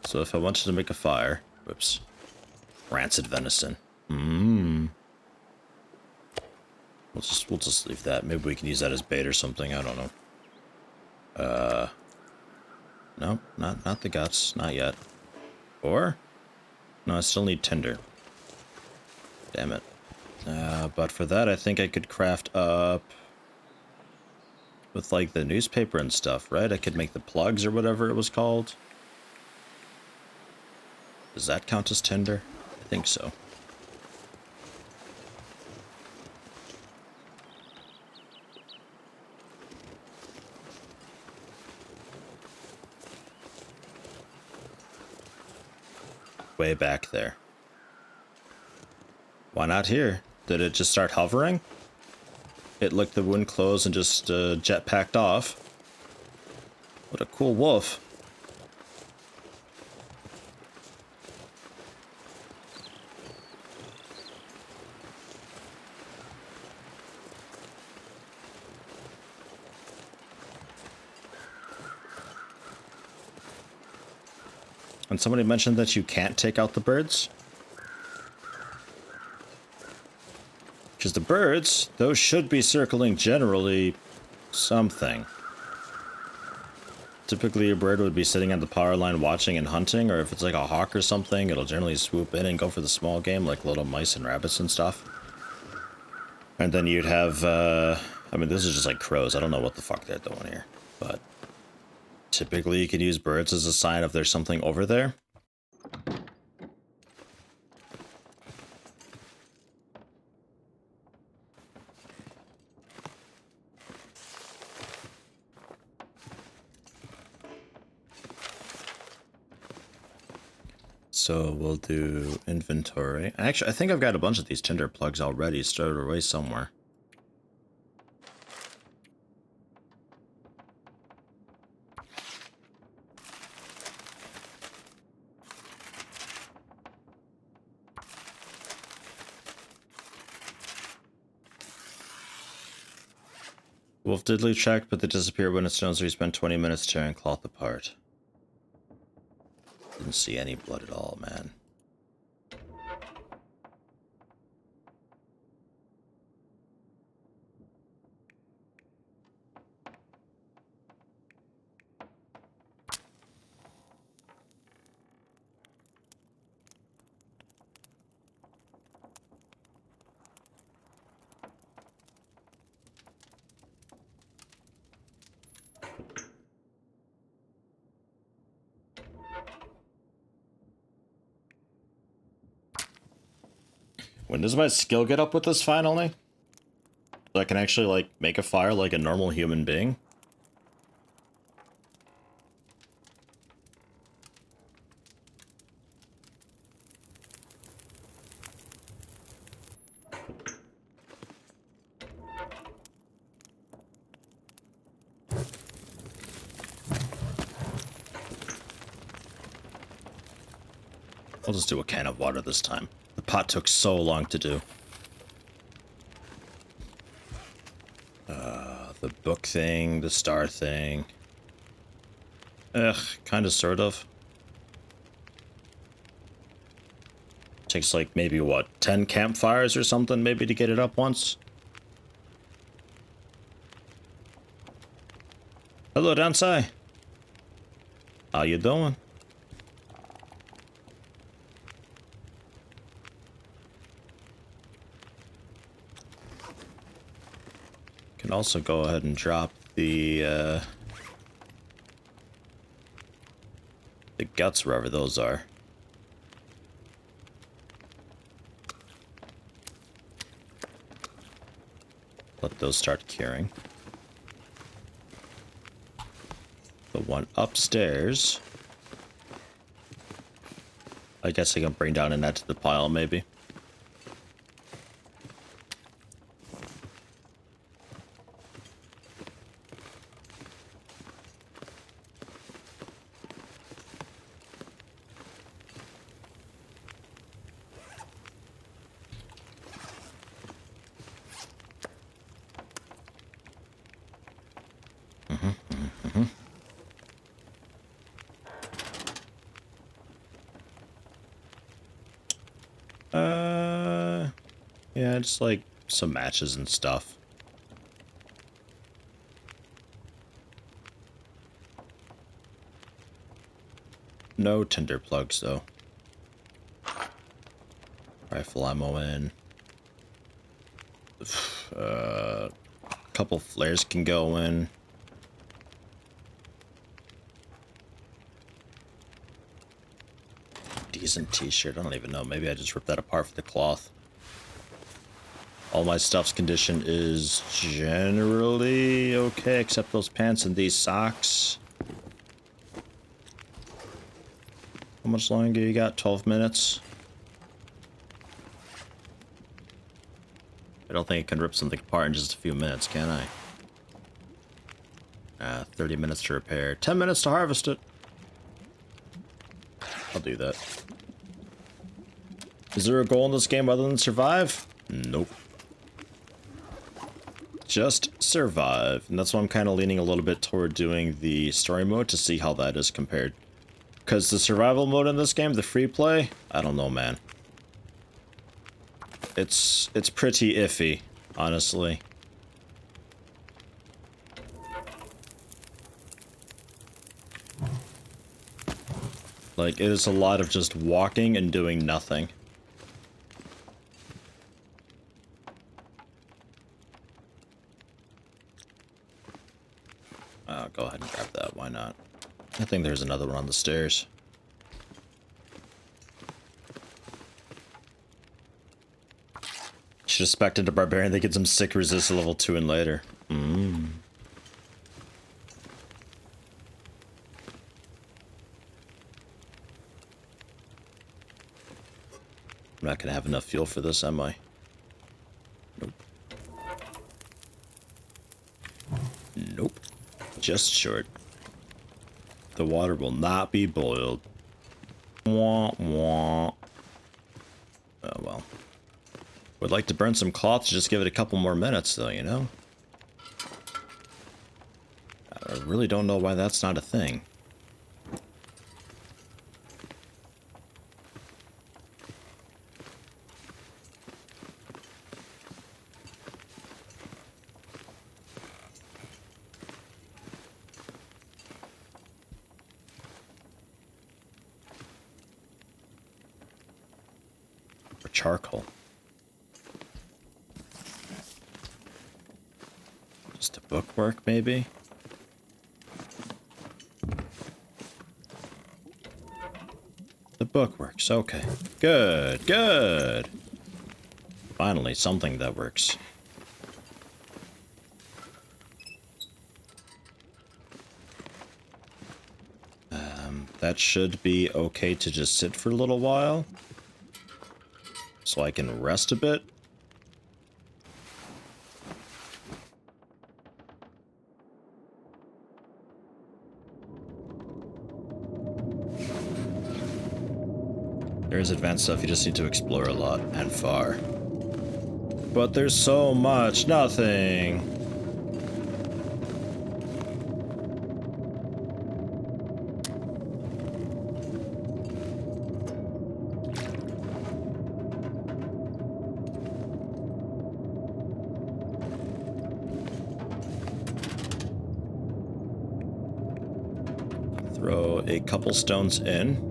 So if I wanted to make a fire, whoops, rancid venison. Mmm. We'll just leave that. Maybe we can use that as bait or something. I don't know. No, not the guts, not yet. Or no, I still need tinder. Damn it. But for that, I think I could craft up with like the newspaper and stuff, right? I could make the plugs or whatever it was called. Does that count as tinder? I think so. Way back there. Why not here? Did it just start hovering? It licked the wound close and just jetpacked off. What a cool wolf. And somebody mentioned that you can't take out the birds. Because the birds, those should be circling generally something. Typically a bird would be sitting on the power line watching and hunting, or if it's like a hawk or something, it'll generally swoop in and go for the small game, like little mice and rabbits and stuff. And then you'd have, I mean, this is just like crows. I don't know what the fuck they're doing here. But typically you can use birds as a sign of there's something over there. So we'll do inventory. Actually, I think I've got a bunch of these tinder plugs already stored away somewhere. Wolf diddly check, but they disappear when it snows or you spend 20 minutes tearing cloth apart. Didn't see any blood at all, man. When does my skill get up with this finally? So I can actually, like, make a fire like a normal human being? I'll just do a can of water this time. The pot took so long to do. The book thing, the star thing. Ugh, kinda sort of. Takes like maybe what, 10 campfires or something maybe to get it up once? Hello, Dansai. How you doing? Can also go ahead and drop the guts wherever those are. Let those start curing. The one upstairs, I guess I can bring down a net to the pile, maybe. Yeah, just like some matches and stuff. No tinder plugs though. Rifle ammo in. A couple flares can go in. Decent t-shirt. I don't even know. Maybe I just ripped that apart for the cloth. All my stuff's condition is generally okay, except those pants and these socks. How much longer you got? 12 minutes? I don't think I can rip something apart in just a few minutes, can I? 30 minutes to repair. 10 minutes to harvest it. I'll do that. Is there a goal in this game other than survive? Nope. Just survive. And that's why I'm kind of leaning a little bit toward doing the story mode to see how that is compared. Because the survival mode in this game, the free play, I don't know, man. It's pretty iffy, honestly. Like, it is a lot of just walking and doing nothing. I'll go ahead and grab that, why not? I think there's another one on the stairs. Should have expected a barbarian that gets some sick resist level 2 and later. I'm not gonna have enough fuel for this, am I? Nope. Nope. Just short. The water will not be boiled. Wah, wah. Oh well. Would like to burn some cloth to just give it a couple more minutes though, you know? I really don't know why that's not a thing. Or charcoal. Just a bookwork, maybe? The book works, okay. Good, good! Finally, something that works. That should be okay to just sit for a little while. So I can rest a bit. There's advanced stuff, you just need to explore a lot and far. But there's so much nothing. Throw a couple stones in.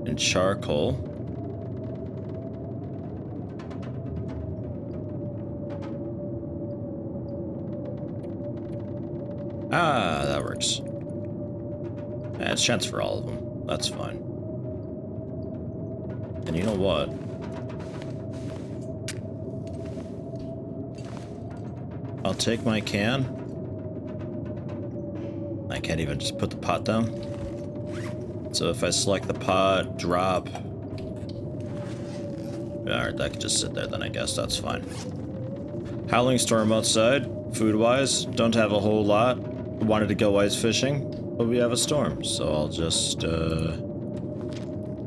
And charcoal. Ah, that works. Yeah, it's chance for all of them. That's fine. And you know what? I'll take my can. I can't even just put the pot down. So if I select the pot, drop. Alright, that could just sit there then, I guess. That's fine. Howling storm outside. Food-wise, don't have a whole lot. Wanted to go ice fishing, but we have a storm. So I'll just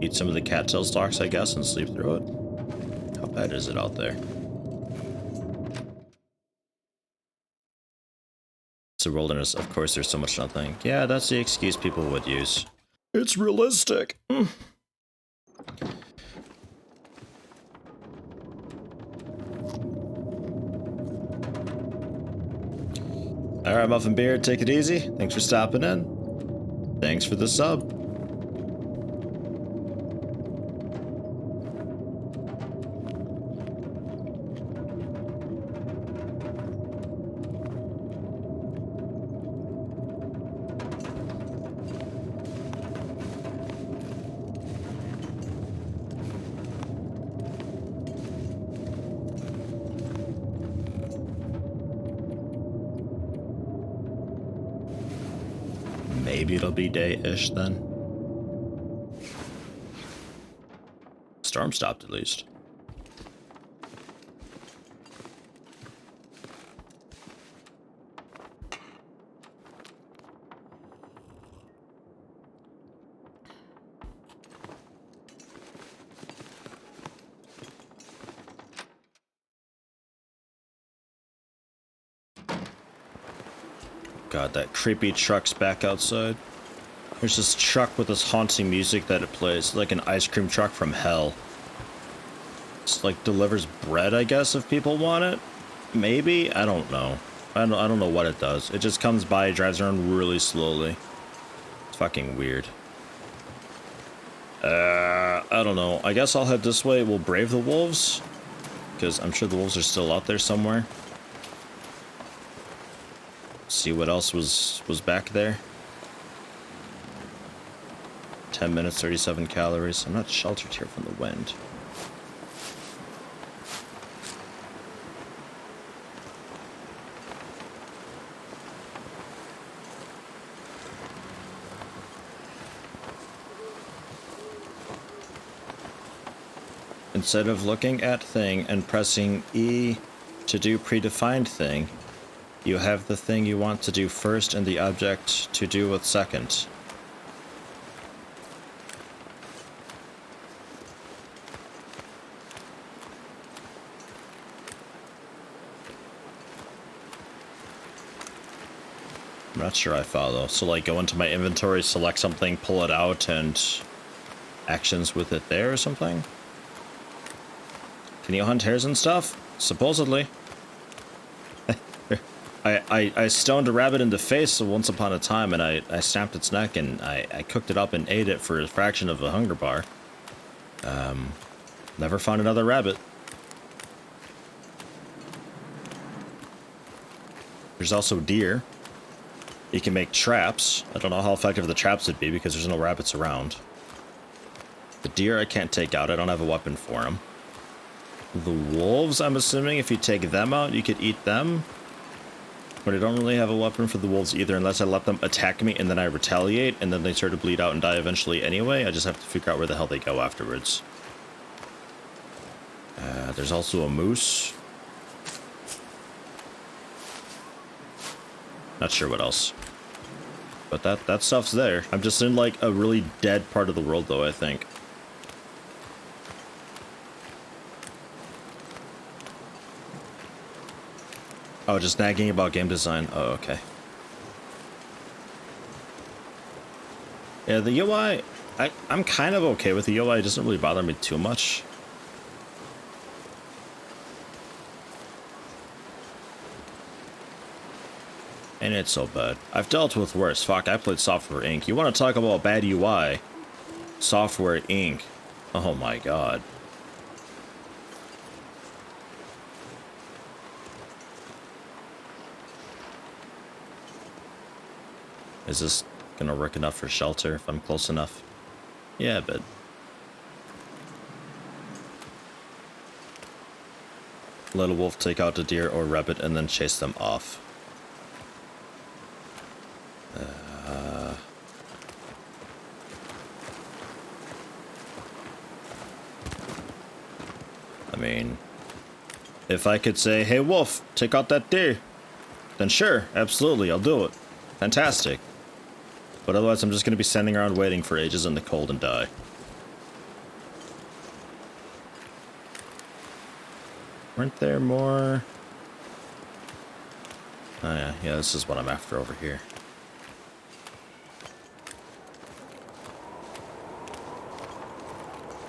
eat some of the cattail stalks, I guess, and sleep through it. How bad is it out there? It's a wilderness. Of course, there's so much nothing. Yeah, that's the excuse people would use. It's realistic. Alright, Muffin Beard, take it easy. Thanks for stopping in. Thanks for the sub. Maybe it'll be day-ish then. Storm stopped at least. God, that creepy truck's back outside. There's this truck with this haunting music that it plays, like an ice cream truck from hell. It's like delivers bread, I guess, if people want it. Maybe? I don't know. I don't know what it does. It just comes by, drives around really slowly. It's fucking weird. I don't know. I guess I'll head this way. We'll brave the wolves, because I'm sure the wolves are still out there somewhere. See what else was back there. 10 minutes, 37 calories. I'm not sheltered here from the wind. Instead of looking at thing and pressing E to do predefined thing, you have the thing you want to do first and the object to do with second. I'm not sure I follow. So like go into my inventory, select something, pull it out, and actions with it there or something? Can you hunt hares and stuff? Supposedly. I stoned a rabbit in the face once upon a time, and I snapped its neck, and I cooked it up and ate it for a fraction of a hunger bar. Never found another rabbit. There's also deer. You can make traps. I don't know how effective the traps would be because there's no rabbits around. The deer I can't take out. I don't have a weapon for them. The wolves, I'm assuming if you take them out, you could eat them. But I don't really have a weapon for the wolves either unless I let them attack me and then I retaliate and then they start to bleed out and die eventually anyway. I just have to figure out where the hell they go afterwards. There's also a moose. Not sure what else. But that stuff's there. I'm just in like a really dead part of the world though, I think. Oh, just nagging about game design. Oh, okay. Yeah, the UI, I'm kind of okay with the UI. It doesn't really bother me too much. Ain't it so bad. I've dealt with worse. Fuck, I played Software Inc. You want to talk about bad UI? Software Inc. Oh my god. Is this gonna work enough for shelter if I'm close enough? Yeah, but let a wolf take out a deer or rabbit and then chase them off. I mean, if I could say, hey wolf, take out that deer, then sure, absolutely, I'll do it. Fantastic. But otherwise I'm just going to be standing around waiting for ages in the cold and die. Weren't there more? Oh yeah, this is what I'm after over here.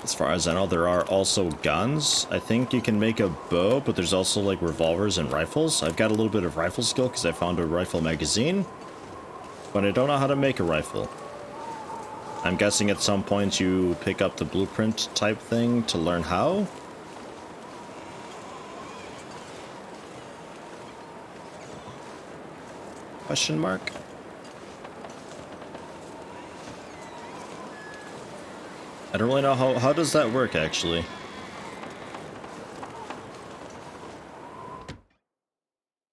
As far as I know, there are also guns. I think you can make a bow, but there's also like revolvers and rifles. I've got a little bit of rifle skill because I found a rifle magazine, but I don't know how to make a rifle. I'm guessing at some point you pick up the blueprint type thing to learn how. Question mark? I don't really know how does that work actually.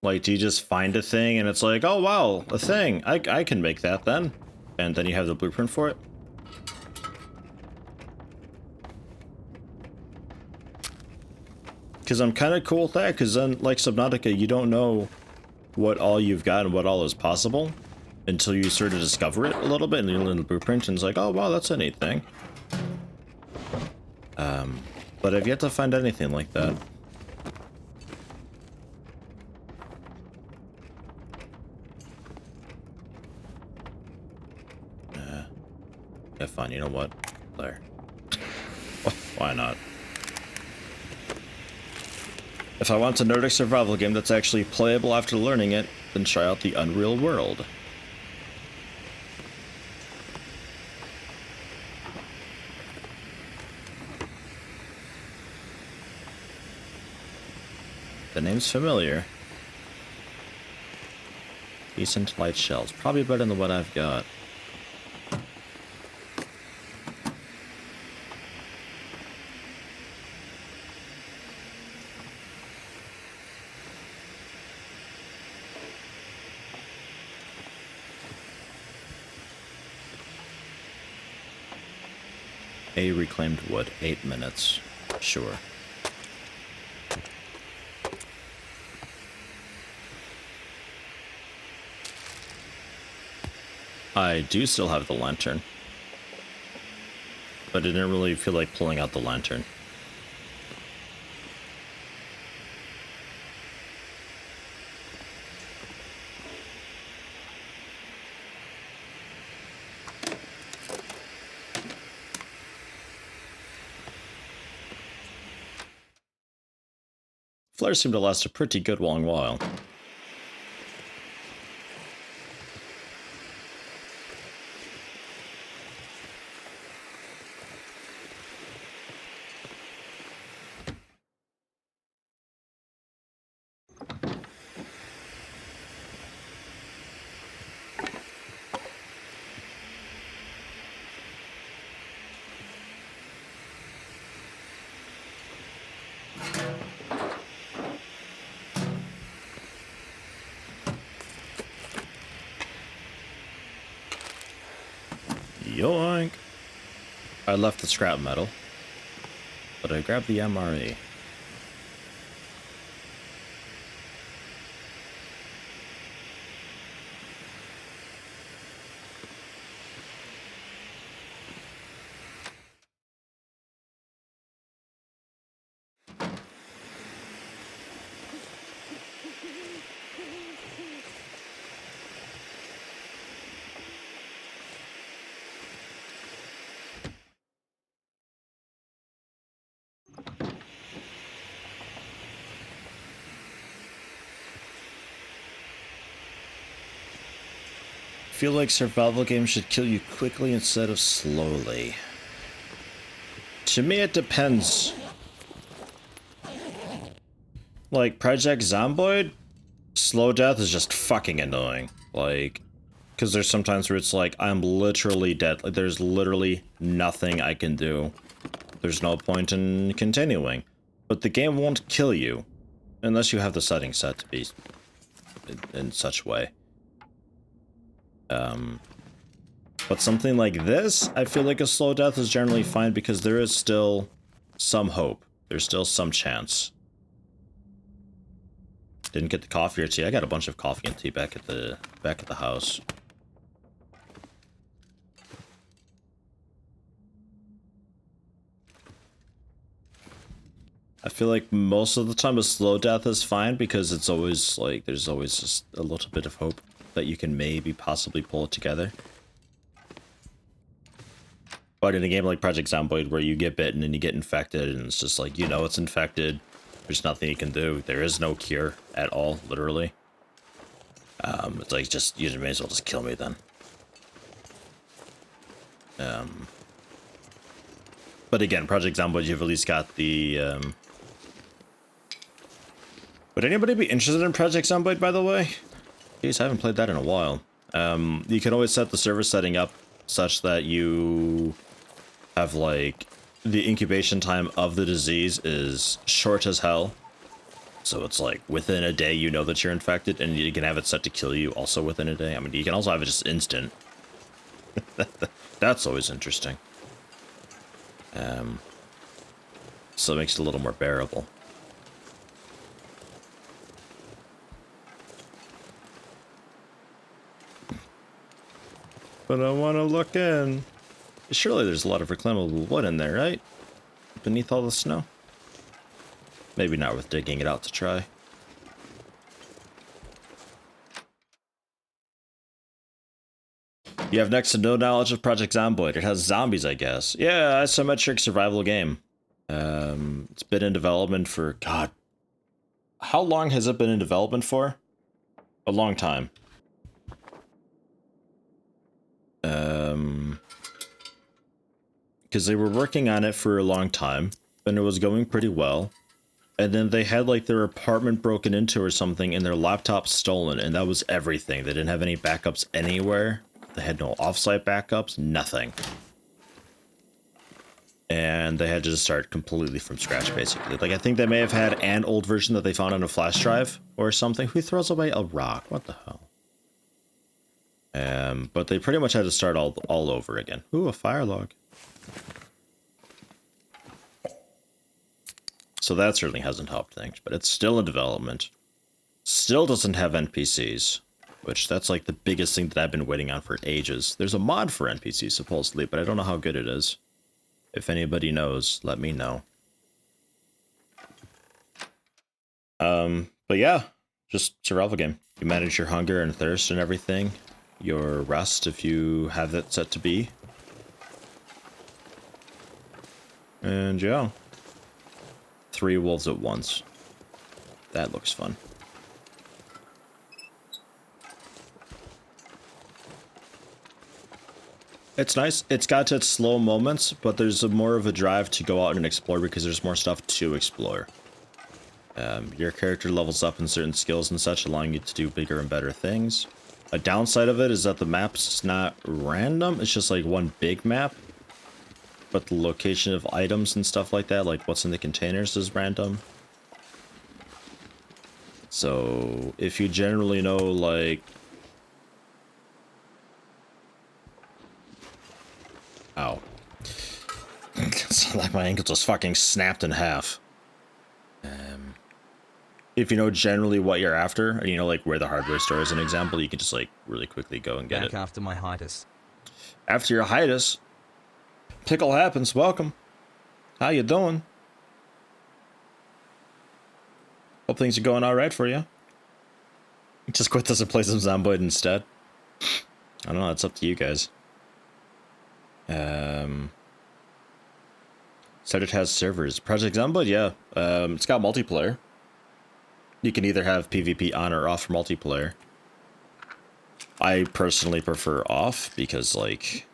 Like, do you just find a thing and it's like, oh wow, a thing. I can make that then. And then you have the blueprint for it? Because I'm kind of cool with that, because then, like Subnautica, you don't know what all you've got and what all is possible until you sort of discover it a little bit and you learn the blueprint and it's like, oh wow, that's a neat thing. But I've yet to find anything like that. Yeah, fine, you know what? There. Why not? If I want a Nordic survival game that's actually playable after learning it, then try out the Unreal World. The name's familiar. Decent light shells. Probably better than what I've got. A reclaimed wood. 8 minutes. Sure. I do still have the lantern. But I didn't really feel like pulling out the lantern. Flares seem to last a pretty good long while. Yoink! I left the scrap metal, but I grabbed the MRE. I feel like survival games should kill you quickly instead of slowly. To me, it depends. Like, Project Zomboid, slow death is just fucking annoying. Like, because there's sometimes where it's like, I'm literally dead. Like, there's literally nothing I can do. There's no point in continuing. But the game won't kill you. Unless you have the settings set to be in such way. But something like this, I feel like a slow death is generally fine because there is still some hope. There's still some chance. Didn't get the coffee or tea. I got a bunch of coffee and tea back at the house. I feel like most of the time a slow death is fine because it's always like there's always just a little bit of hope that you can maybe possibly pull it together. But in a game like Project Zomboid, where you get bitten and you get infected, and it's just like, you know it's infected, there's nothing you can do. There is no cure at all, literally. It's like, just, you may as well just kill me then. But again, Project Zomboid, you've at least got the, Would anybody be interested in Project Zomboid, by the way? Jeez, I haven't played that in a while. You can always set the server setting up such that you have, like, the incubation time of the disease is short as hell. So it's like, within a day you know that you're infected, and you can have it set to kill you also within a day. I mean, you can also have it just instant. That's always interesting. So it makes it a little more bearable. But I want to look in. Surely there's a lot of reclaimable wood in there, right? Beneath all the snow? Maybe not worth digging it out to try. You have next to no knowledge of Project Zomboid. It has zombies, I guess. Yeah, isometric survival game. It's been in development for, God. How long has it been in development for? A long time. Because they were working on it for a long time, and it was going pretty well. And then they had, like, their apartment broken into or something, and their laptop stolen, and that was everything. They didn't have any backups anywhere. They had no offsite backups, nothing. And they had to just start completely from scratch, basically. Like, I think they may have had an old version that they found on a flash drive or something. Who throws away a rock? What the hell? But they pretty much had to start all over again. Ooh, a fire log. So that certainly hasn't helped things, but it's still in development. Still doesn't have NPCs, which that's like the biggest thing that I've been waiting on for ages. There's a mod for NPCs supposedly, but I don't know how good it is. If anybody knows, let me know. But yeah, just survival game. You manage your hunger and thirst and everything. Your rest if you have it set to be. And yeah. 3 wolves at once. That looks fun. It's nice. It's got its slow moments, but there's more of a drive to go out and explore because there's more stuff to explore. Your character levels up in certain skills and such, allowing you to do bigger and better things. A downside of it is that the map's not random. It's just like one big map. But the location of items and stuff like that, like what's in the containers, is random. So if you generally know, like... Ow. It's like my ankle just fucking snapped in half. If you know generally what you're after, and you know like where the hardware store is, an example, you can just like really quickly go and get it. After my hiatus. After your hiatus? Pickle happens, welcome. How you doing? Hope things are going alright for you. Just quit this and play some Zomboid instead. I don't know, it's up to you guys. Said it has servers. Project Zomboid, yeah. It's got multiplayer. You can either have PvP on or off for multiplayer. I personally prefer off because, like...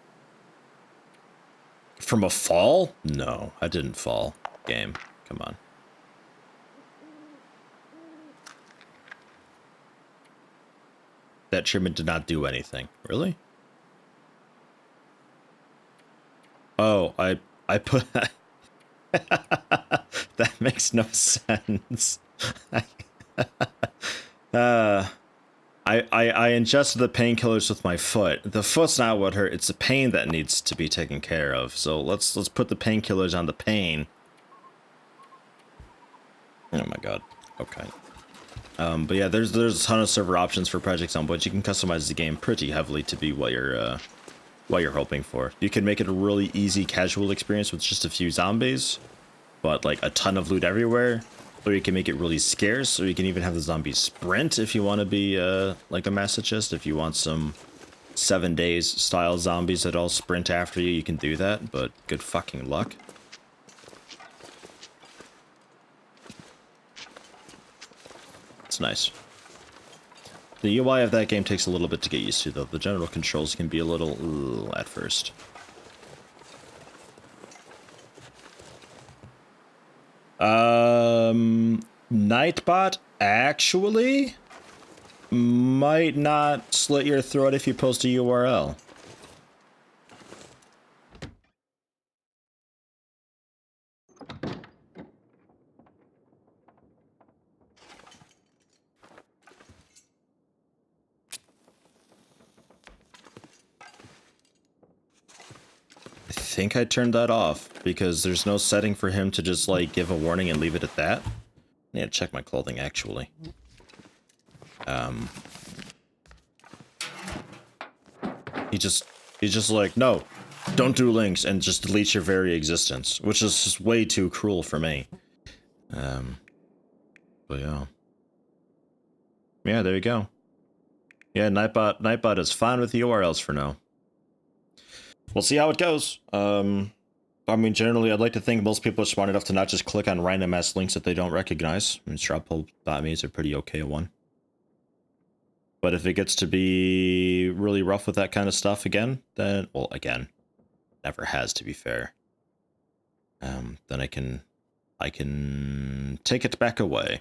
From a fall? No, I didn't fall. Game, come on. That treatment did not do anything. Really? Oh, I put... That makes no sense. I ingested the painkillers with my foot. The foot's not what hurt, it's the pain that needs to be taken care of. So let's put the painkillers on the pain. Oh my god. Okay. But yeah, there's a ton of server options for Project Zomboid. You can customize the game pretty heavily to be what you're hoping for. You can make it a really easy casual experience with just a few zombies, but like a ton of loot everywhere. Or you can make it really scarce, or you can even have the zombies sprint if you want to be like a masochist, if you want some 7 days style zombies that all sprint after you, you can do that, but good fucking luck. It's nice. The UI of that game takes a little bit to get used to, though. The general controls can be a little at first. Nightbot actually might not slit your throat if you post a URL. I think I turned that off because there's no setting for him to just like give a warning and leave it at that. I need to check my clothing actually. He's just like, no, don't do links, and just deletes your very existence, which is just way too cruel for me. But yeah. Yeah, there you go. Yeah, Nightbot is fine with the URLs for now. We'll see how it goes. I mean, generally, I'd like to think most people are smart enough to not just click on random-ass links that they don't recognize. I mean, strawpoll.me is a pretty okay one. But if it gets to be really rough with that kind of stuff again, then, well, again, never has, to be fair. Then I can take it back away.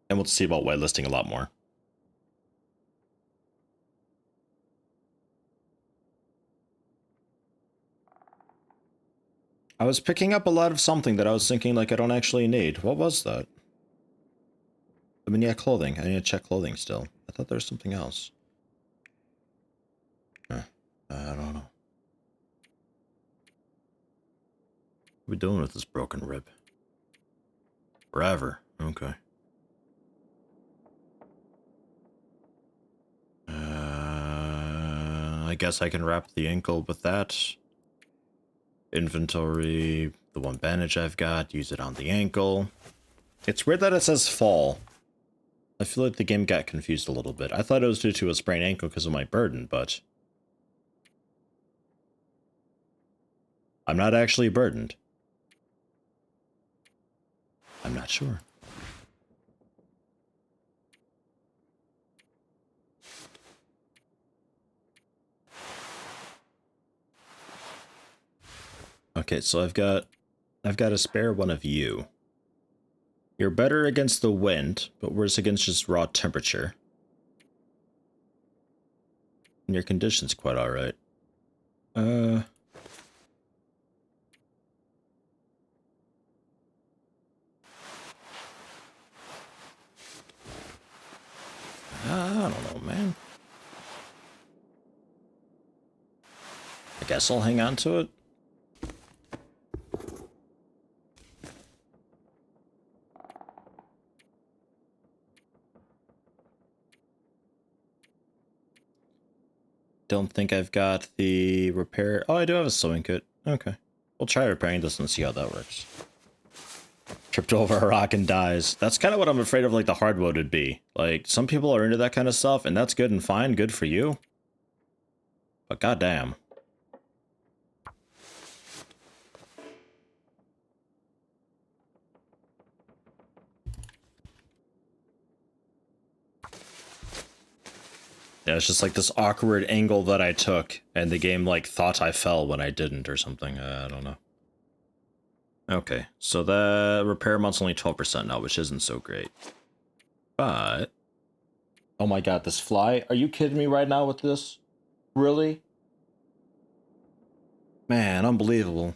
And we'll see about whitelisting a lot more. I was picking up a lot of something that I was thinking, like, I don't actually need. What was that? I mean, yeah, clothing. I need to check clothing still. I thought there was something else. I don't know. What are we doing with this broken rib? Forever. Okay. I guess I can wrap the ankle with that. Inventory, the one bandage I've got, use it on the ankle. It's weird that it says fall. I feel like the game got confused a little bit. I thought it was due to a sprained ankle because of my burden, but I'm not actually burdened. I'm not sure. Okay, so I've got a spare one of you. You're better against the wind, but worse against just raw temperature. And your condition's quite alright. I don't know, man. I guess I'll hang on to it. Don't think I've got the repair. Oh, I do have a sewing kit. Okay. We'll try repairing this and see how that works. Tripped over a rock and dies. That's kind of what I'm afraid of, like, the hard mode would be. Like, some people are into that kind of stuff, and that's good and fine. Good for you. But goddamn. Yeah, it's just like this awkward angle that I took, and the game, like, thought I fell when I didn't or something. I don't know. Okay, so the repair amount's only 12% now, which isn't so great. But... oh my god, this fly? Are you kidding me right now with this? Really? Man, unbelievable.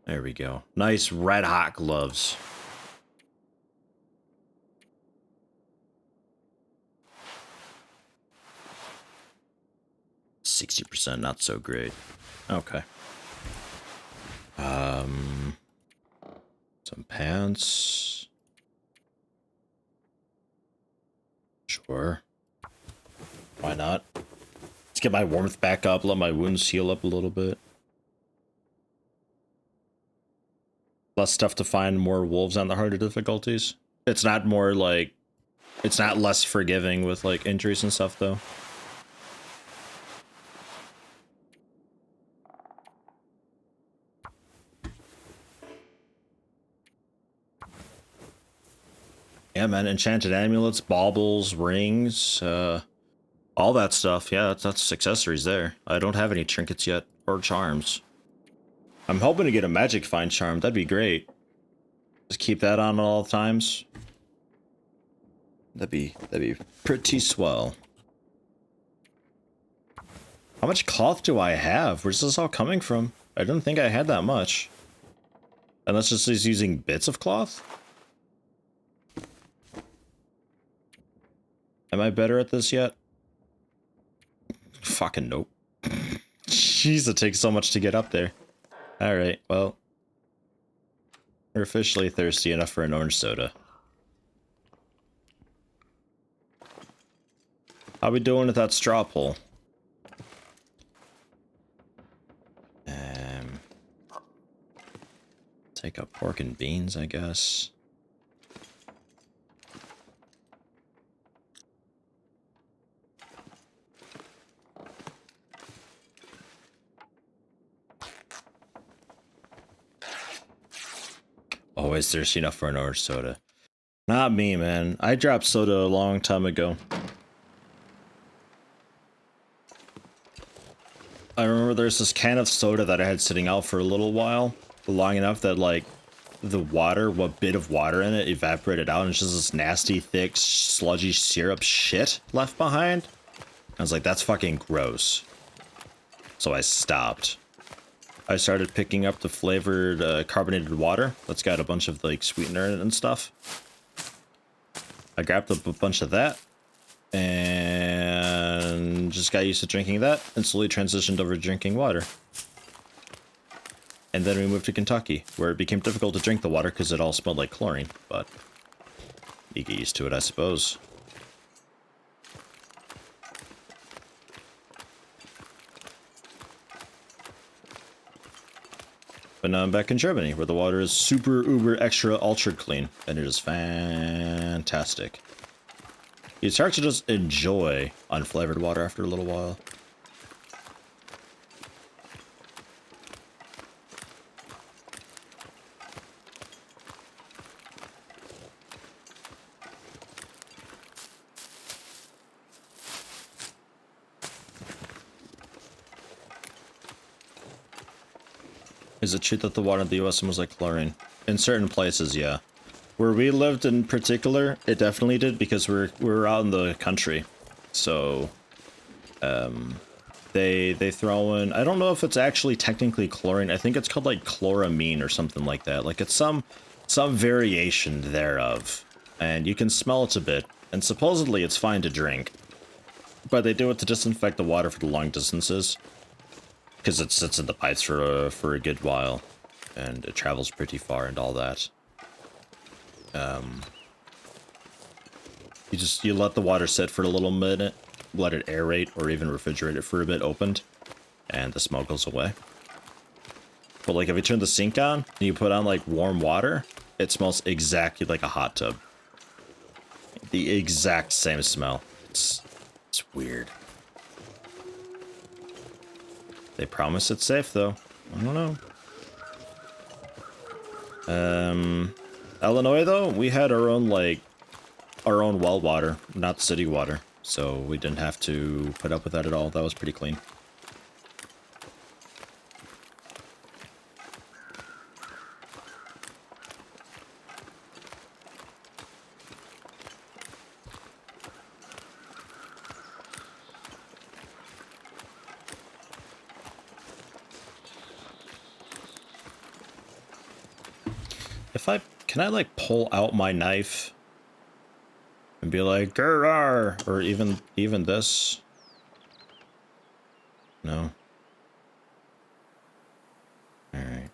There we go. Nice red hot gloves. %, not so great. Okay. Some pants. Sure. Why not? Let's get my warmth back up, let my wounds heal up a little bit. Less stuff to find, more wolves on the harder difficulties. It's not more like It's not less forgiving with like injuries and stuff though. Yeah, man, enchanted amulets, baubles, rings, all that stuff. Yeah, that's accessories there. I don't have any trinkets yet or charms. I'm hoping to get a magic find charm. That'd be great. Just keep that on at all times. That'd be pretty swell. How much cloth do I have? Where's this all coming from? I didn't think I had that much. Unless it's just using bits of cloth? Am I better at this yet? Fucking nope. Jeez, it takes so much to get up there. Alright, well. We're officially thirsty enough for an orange soda. How we doing with that straw poll? Take up pork and beans, I guess. Always thirsty enough for an orange soda. Not me, man. I dropped soda a long time ago. I remember there's this can of soda that I had sitting out for a little while. Long enough that, like, the water, what bit of water in it evaporated out, and it's just this nasty, thick, sludgy syrup shit left behind. I was like, that's fucking gross. So I stopped. I started picking up the flavored carbonated water that's got a bunch of like sweetener in it and stuff. I grabbed up a bunch of that and just got used to drinking that and slowly transitioned over to drinking water. And then we moved to Kentucky, where it became difficult to drink the water because it all smelled like chlorine, but you get used to it, I suppose. But now I'm back in Germany, where the water is super, uber, extra, ultra clean, and it is fantastic. It's hard to just enjoy unflavored water after a little while. Is it true that the water in the US smells like chlorine? In certain places, yeah. Where we lived in particular, it definitely did because we're out in the country. So they throw in, I don't know if it's actually technically chlorine. I think it's called like chloramine or something like that. Like it's some variation thereof. And you can smell it a bit, and supposedly it's fine to drink. But they do it to disinfect the water for the long distances. Because it sits in the pipes for a good while, and it travels pretty far and all that. You let the water sit for a little minute, let it aerate or even refrigerate it for a bit opened, and the smell goes away. But like if you turn the sink on and you put on like warm water, it smells exactly like a hot tub. The exact same smell. It's weird. They promise it's safe, though. I don't know. Illinois, though, we had our own well water, not city water. So we didn't have to put up with that at all. That was pretty clean. Can I like pull out my knife and be like, "Grr," or even this? No. All right.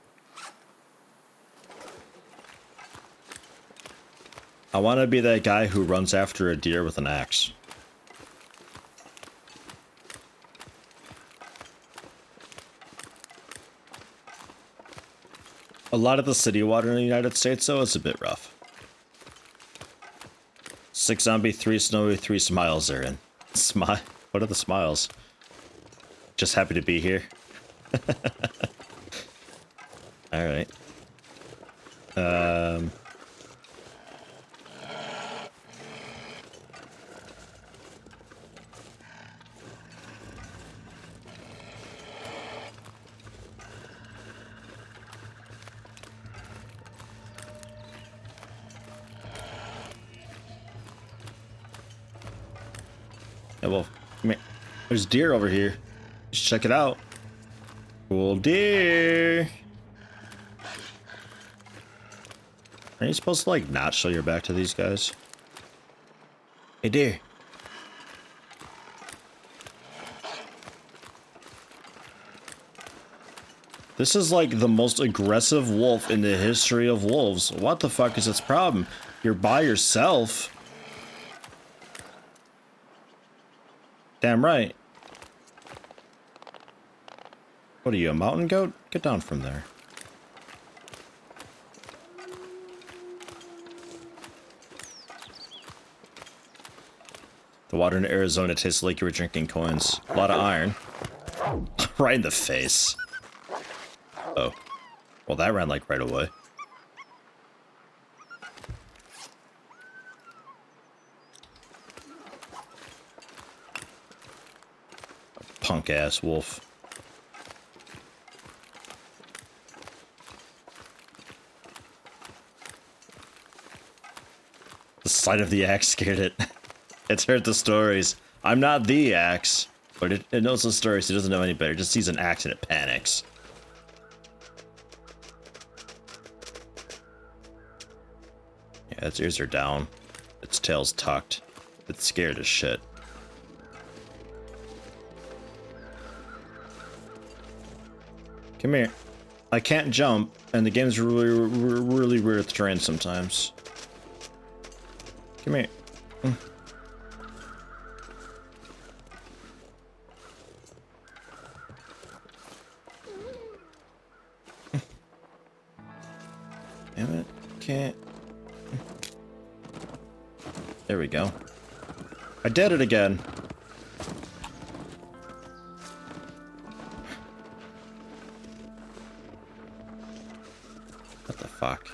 I want to be that guy who runs after a deer with an axe. A lot of the city water in the United States, though, is a bit rough. 6 zombie, 3 snowy, 3 smiles are in. Smile? What are the smiles? Just happy to be here. Alright. Yeah, well, come here. There's deer over here. Just check it out. Cool deer. Are you supposed to, like, not show your back to these guys? Hey, deer. This is like the most aggressive wolf in the history of wolves. What the fuck is its problem? You're by yourself. Damn right. What are you, a mountain goat? Get down from there. The water in Arizona tastes like you were drinking coins. A lot of iron. Right in the face. Oh. Well, that ran like right away. Punk ass wolf. The sight of the axe scared it. It's heard the stories. I'm not the axe, but it knows the stories. It doesn't know any better. It just sees an axe and it panics. Yeah, its ears are down. Its tail's tucked. It's scared as shit. Come here. I can't jump, and the game's really weird with terrain sometimes. Come here. Damn it. Can't. There we go. I did it again. What the fuck?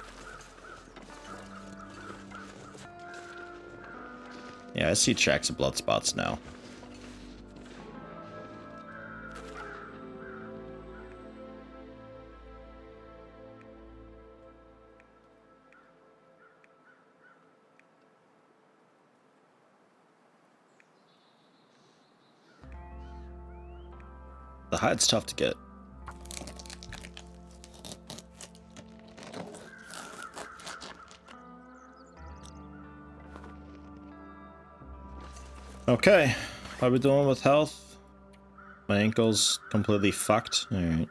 Yeah, I see tracks of blood spots now. The hide's tough to get. Okay, how are we doing with health? My ankle's completely fucked. Alright.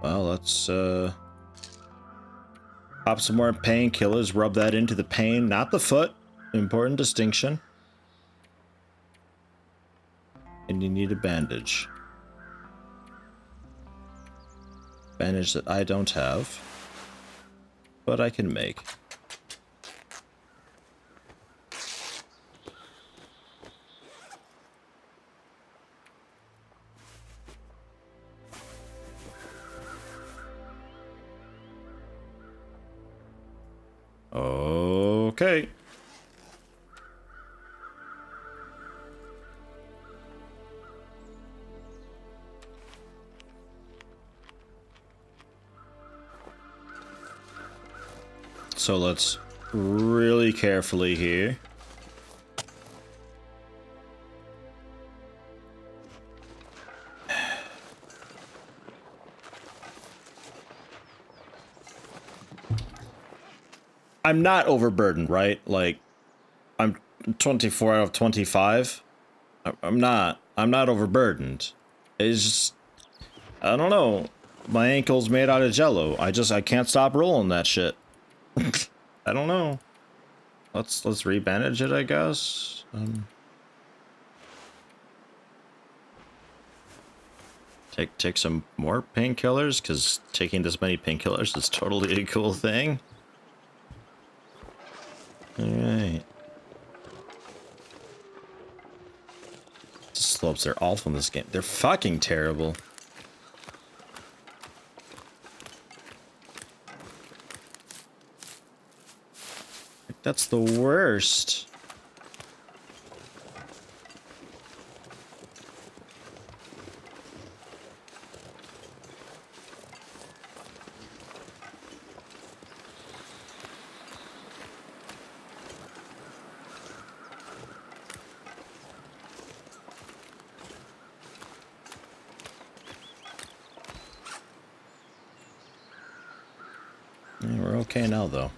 Well, let's pop some more painkillers, rub that into the pain, not the foot. Important distinction. And you need a bandage. Bandage that I don't have, but I can make. Okay. So let's really carefully here. I'm not overburdened, right? Like, I'm 24 out of 25. I'm not overburdened. It's just, I don't know. My ankle's made out of jello. I can't stop rolling that shit. I don't know. Let's re-bandage it, I guess. Take some more painkillers, because taking this many painkillers is totally a cool thing. slopes. They're awful in this game. They're fucking terrible. Like, that's the worst. Yeah, we're okay now, though.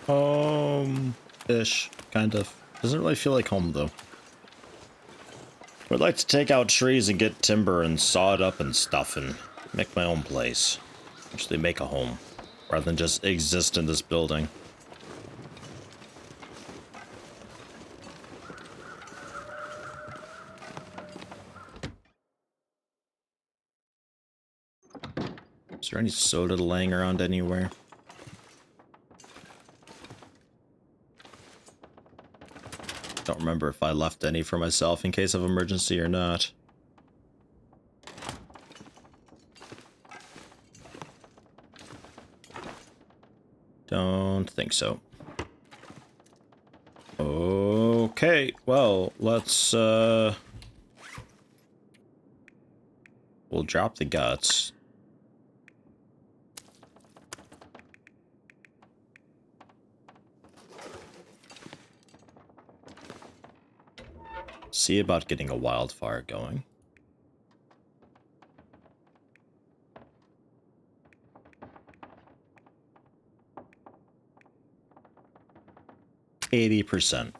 Home-ish, kind of. Doesn't really feel like home, though. I'd like to take out trees and get timber and saw it up and stuff and make my own place. Actually make a home, rather than just exist in this building. Is there any soda laying around anywhere? Don't remember if I left any for myself in case of emergency or not. Don't think so. Okay, well, let's, we'll drop the guts. See about getting a wildfire going. %.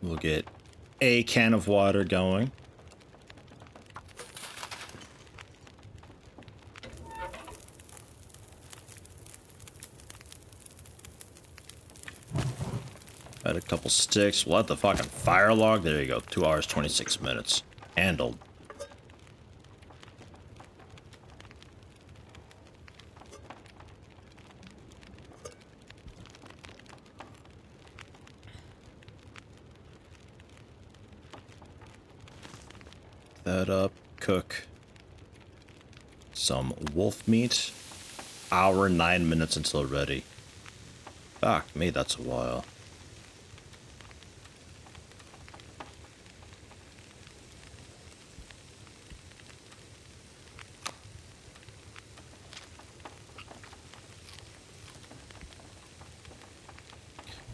We'll get a can of water going. Add a couple sticks. We'll let the fucking fire log. There you go. 2 hours, 26 minutes. Handled. That up. Cook some wolf meat. Hour, 9 minutes until ready. Fuck me, that's a while.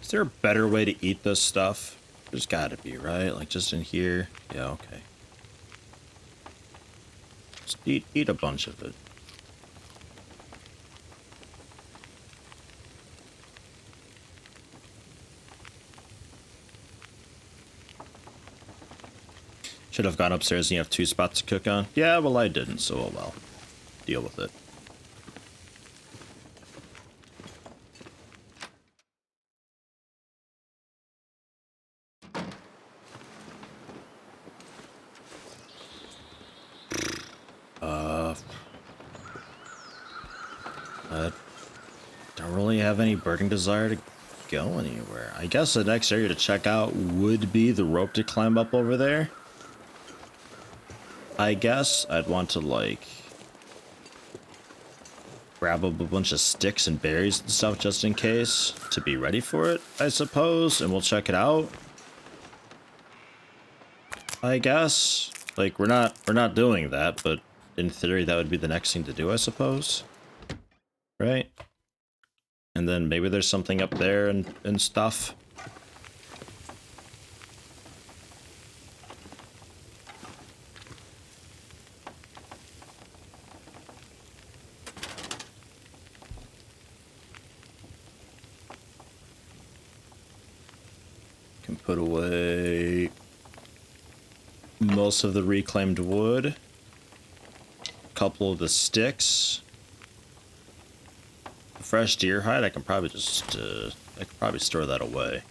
Is there a better way to eat this stuff? There's gotta be, right? Like just in here? Yeah, okay. Just eat a bunch of it. Should have gone upstairs and you have 2 spots to cook on. Yeah, well I didn't, so oh well. Deal with it. I don't really have any burning desire to go anywhere. I guess the next area to check out would be the rope to climb up over there. I guess I'd want to, like, grab up a bunch of sticks and berries and stuff just in case to be ready for it, I suppose, and we'll check it out. I guess. Like, we're not doing that, but in theory that would be the next thing to do, I suppose. Right? And then maybe there's something up there and stuff. can put away most of the reclaimed wood. A couple of the sticks. The fresh deer hide, I can probably just, I could probably store that away.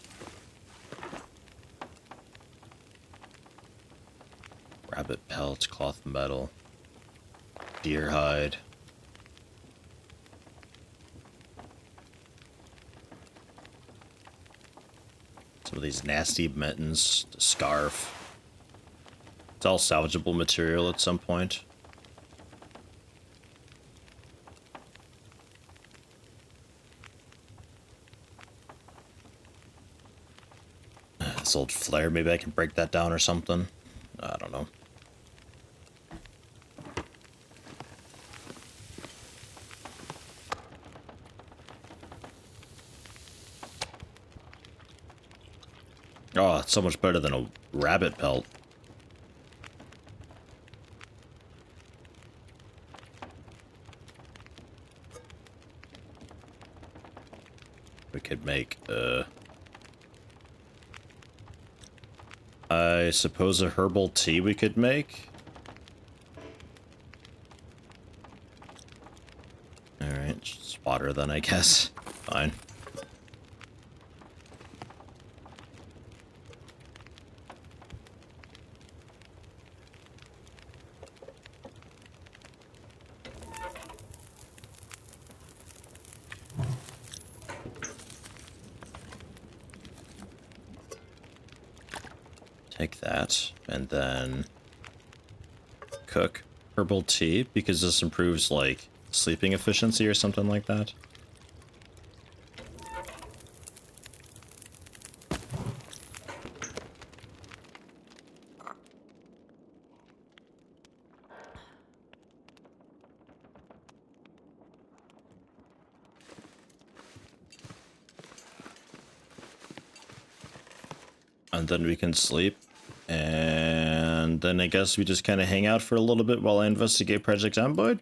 Rabbit pelts, cloth metal, deer hide. Some of these nasty mittens, the scarf. It's all salvageable material at some point. This old flare, maybe I can break that down or something. I don't know. Oh, it's so much better than a rabbit pelt. We could make, I suppose a herbal tea we could make. Alright, just water then, I guess. Fine. Take that, and then cook herbal tea, because this improves, like, sleeping efficiency or something like that. And then we can sleep. And then I guess we just kind of hang out for a little bit while I investigate Project Zomboid.